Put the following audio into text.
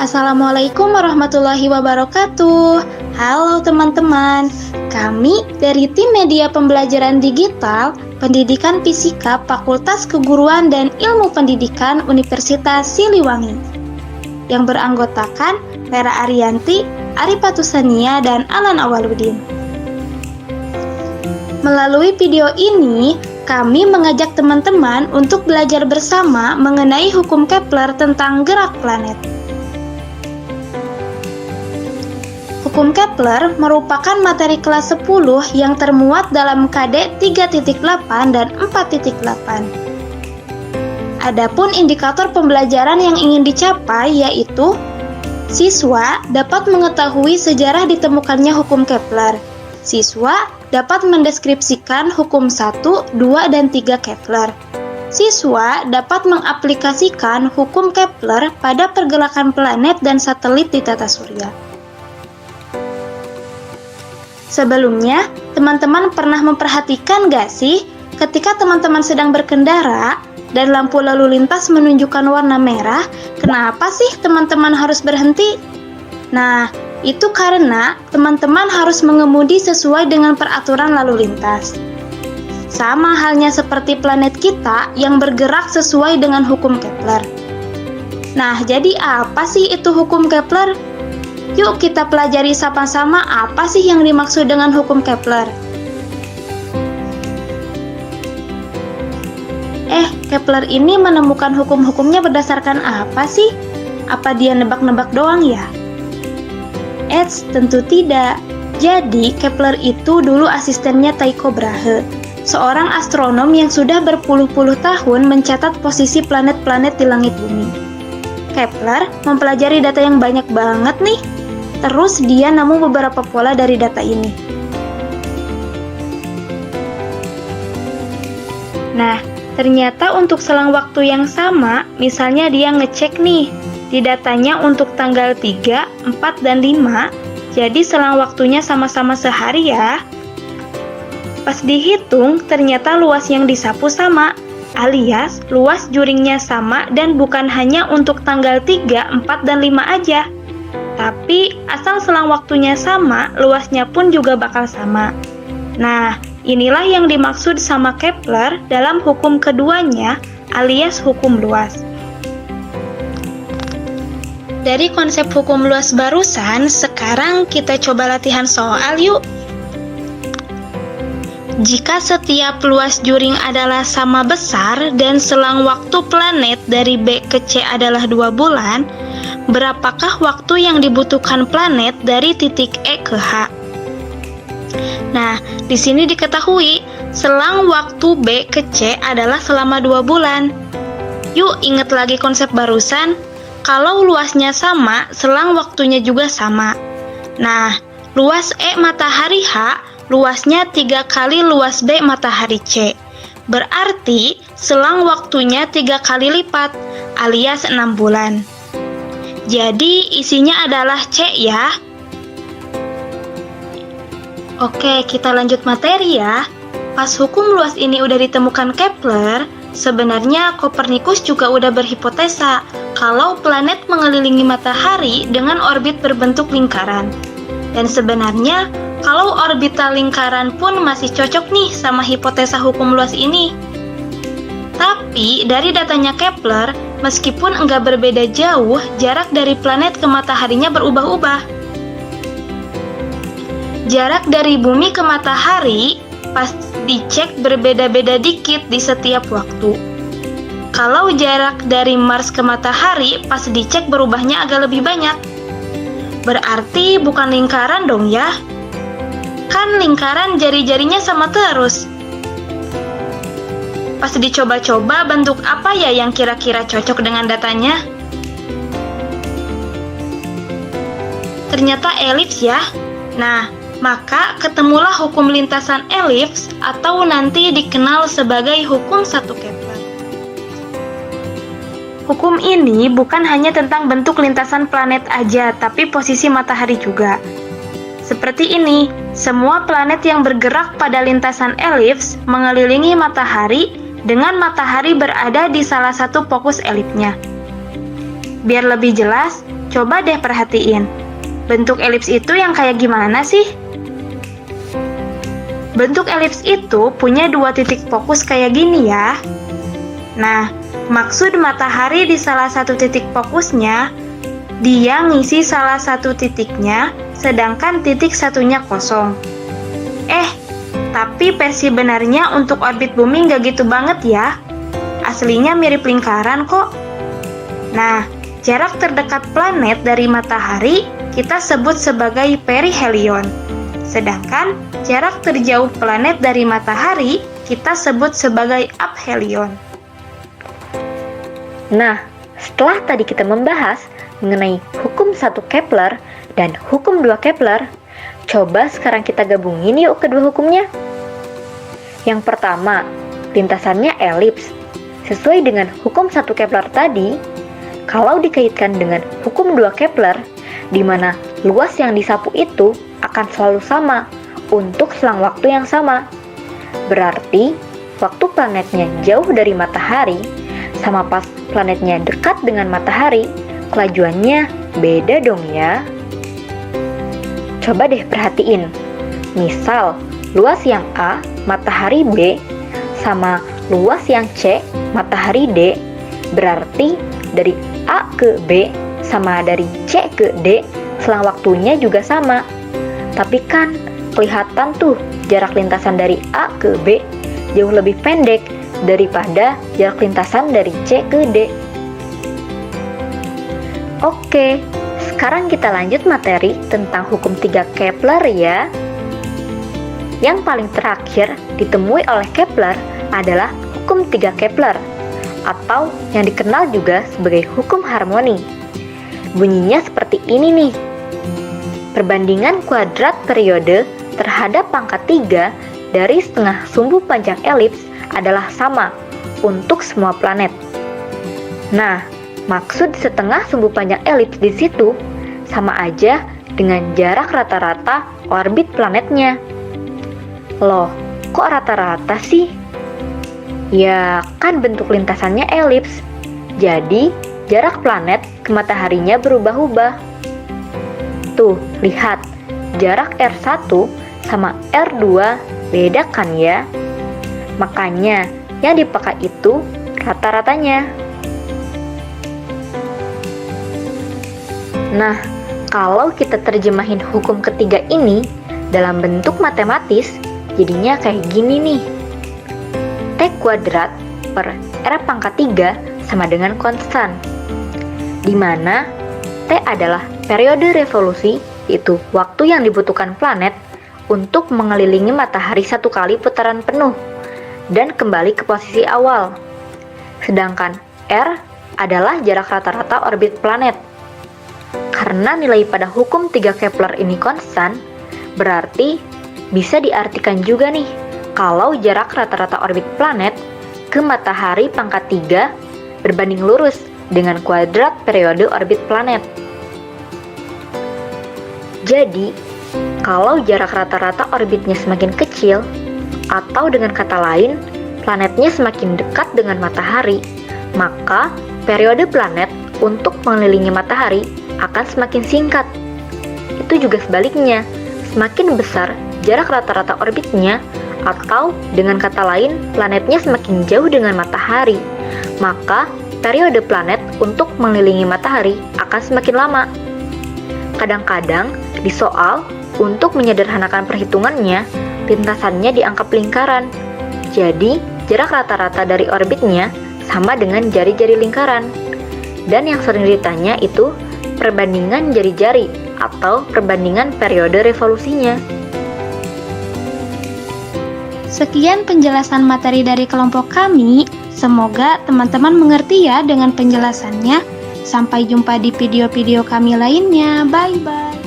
Assalamualaikum warahmatullahi wabarakatuh. Halo teman-teman, kami dari tim media pembelajaran digital Pendidikan Fisika Fakultas Keguruan dan Ilmu Pendidikan Universitas Siliwangi yang beranggotakan Vera Ariyanti, Arifatusania, dan Alan Awaludin. Melalui video ini, kami mengajak teman-teman untuk belajar bersama mengenai hukum Kepler tentang gerak planet. Hukum Kepler merupakan materi kelas 10 yang termuat dalam KD 3.8 dan 4.8. Adapun indikator pembelajaran yang ingin dicapai yaitu siswa dapat mengetahui sejarah ditemukannya hukum Kepler. Siswa dapat mendeskripsikan hukum 1, 2, dan 3 Kepler. Siswa dapat mengaplikasikan hukum Kepler pada pergerakan planet dan satelit di tata surya. Sebelumnya, teman-teman pernah memperhatikan gak sih ketika teman-teman sedang berkendara dan lampu lalu lintas menunjukkan warna merah, kenapa sih teman-teman harus berhenti? Nah, itu karena teman-teman harus mengemudi sesuai dengan peraturan lalu lintas. Sama halnya seperti planet kita yang bergerak sesuai dengan hukum Kepler. Nah, jadi apa sih itu hukum Kepler? Yuk kita pelajari sama-sama apa sih yang dimaksud dengan hukum Kepler. Kepler ini menemukan hukum-hukumnya berdasarkan apa sih? Apa dia nebak-nebak doang ya? Tentu tidak. Jadi, Kepler itu dulu asistennya Tycho Brahe, seorang astronom yang sudah berpuluh-puluh tahun mencatat posisi planet-planet di langit bumi. Kepler mempelajari data yang banyak banget nih. Terus dia nemu beberapa pola dari data ini. Nah, ternyata untuk selang waktu yang sama, misalnya dia ngecek nih, di datanya untuk tanggal 3, 4, dan 5, jadi selang waktunya sama-sama sehari ya. Pas dihitung, ternyata luas yang disapu sama, alias luas juringnya sama dan bukan hanya untuk tanggal 3, 4, dan 5 aja. Tapi, asal selang waktunya sama, luasnya pun juga bakal sama. Nah, inilah yang dimaksud sama Kepler dalam hukum keduanya, alias hukum luas. Dari konsep hukum luas barusan, sekarang kita coba latihan soal yuk. Jika setiap luas juring adalah sama besar dan selang waktu planet dari B ke C adalah 2 bulan, berapakah waktu yang dibutuhkan planet dari titik E ke H? Nah, di sini diketahui selang waktu B ke C adalah selama 2 bulan. Yuk ingat lagi konsep barusan, kalau luasnya sama, selang waktunya juga sama. Nah, luas E matahari H, luasnya 3 kali luas B matahari C. Berarti selang waktunya 3 kali lipat, alias 6 bulan. Jadi isinya adalah C ya. Oke, kita lanjut materi ya. Pas hukum luas ini udah ditemukan Kepler, sebenarnya Kopernikus juga udah berhipotesa kalau planet mengelilingi matahari dengan orbit berbentuk lingkaran. Dan sebenarnya, kalau orbital lingkaran pun masih cocok nih sama hipotesa hukum luas ini. Tapi, dari datanya Kepler, meskipun enggak berbeda jauh, jarak dari planet ke mataharinya berubah-ubah. Jarak dari bumi ke matahari pas dicek berbeda-beda dikit di setiap waktu. Kalau jarak dari Mars ke matahari pas dicek berubahnya agak lebih banyak. Berarti bukan lingkaran dong ya? Kan lingkaran jari-jarinya sama terus. Pas dicoba-coba bentuk apa ya yang kira-kira cocok dengan datanya? Ternyata elips ya. Nah, maka ketemulah hukum lintasan elips atau nanti dikenal sebagai hukum 1 Kepler. Hukum ini bukan hanya tentang bentuk lintasan planet aja, tapi posisi matahari juga. Seperti ini, semua planet yang bergerak pada lintasan elips mengelilingi matahari dengan matahari berada di salah satu fokus elipsnya. Biar lebih jelas, Coba deh perhatiin, bentuk elips itu yang kayak gimana sih? Bentuk elips itu punya dua titik fokus kayak gini ya. Nah, maksud matahari di salah satu titik fokusnya, dia ngisi salah satu titiknya, sedangkan titik satunya kosong. Tapi versi benarnya untuk orbit bumi nggak gitu banget ya. Aslinya mirip lingkaran kok. Nah, jarak terdekat planet dari matahari kita sebut sebagai perihelion. Sedangkan jarak terjauh planet dari matahari kita sebut sebagai aphelion. Nah, setelah tadi kita membahas mengenai hukum 1 Kepler dan hukum 2 Kepler, coba sekarang kita gabungin yuk kedua hukumnya. Yang pertama, lintasannya elips. Sesuai dengan hukum 1 Kepler tadi, kalau dikaitkan dengan hukum 2 Kepler, di mana luas yang disapu itu akan selalu sama untuk selang waktu yang sama. Berarti, waktu planetnya jauh dari matahari, sama pas planetnya dekat dengan matahari, kelajuannya beda dong ya. Coba deh perhatiin. Misal, luas yang A, matahari B, sama luas yang C, matahari D, berarti dari A ke B sama dari C ke D, selang waktunya juga sama. Tapi kan kelihatan tuh jarak lintasan dari A ke B jauh lebih pendek daripada jarak lintasan dari C ke D. Oke, sekarang kita lanjut materi tentang hukum 3 Kepler ya. Yang paling terakhir ditemui oleh Kepler adalah hukum 3 Kepler, atau yang dikenal juga sebagai hukum harmoni. Bunyinya seperti ini nih. Perbandingan kuadrat periode terhadap pangkat 3 dari setengah sumbu panjang elips adalah sama untuk semua planet. Nah, maksud setengah sumbu panjang elips di situ sama aja dengan jarak rata-rata orbit planetnya. Loh, kok rata-rata sih? Ya, kan bentuk lintasannya elips. Jadi, jarak planet ke mataharinya berubah-ubah. Tuh, lihat. Jarak R1 sama R2 beda kan ya? Makanya, yang dipakai itu rata-ratanya. Nah, kalau kita terjemahin hukum ketiga ini dalam bentuk matematis, jadinya kayak gini nih. T kuadrat per R pangkat 3 sama dengan konstan, di mana T adalah periode revolusi, yaitu waktu yang dibutuhkan planet untuk mengelilingi matahari satu kali putaran penuh dan kembali ke posisi awal. Sedangkan R adalah jarak rata-rata orbit planet. Karena nilai pada hukum 3 Kepler ini konstan, berarti bisa diartikan juga nih kalau jarak rata-rata orbit planet ke matahari pangkat 3 berbanding lurus dengan kuadrat periode orbit planet. Jadi, kalau jarak rata-rata orbitnya semakin kecil, atau dengan kata lain, planetnya semakin dekat dengan matahari, maka periode planet untuk mengelilingi matahari akan semakin singkat. Itu juga sebaliknya, semakin besar jarak rata-rata orbitnya, atau dengan kata lain, planetnya semakin jauh dengan matahari, maka periode planet untuk mengelilingi matahari akan semakin lama. Kadang-kadang, di soal, untuk menyederhanakan perhitungannya, lintasannya dianggap lingkaran. Jadi, jarak rata-rata dari orbitnya sama dengan jari-jari lingkaran. Dan yang sering ditanya itu perbandingan jari-jari atau perbandingan periode revolusinya. Sekian penjelasan materi dari kelompok kami. Semoga teman-teman mengerti ya dengan penjelasannya. Sampai jumpa di video-video kami lainnya. Bye-bye.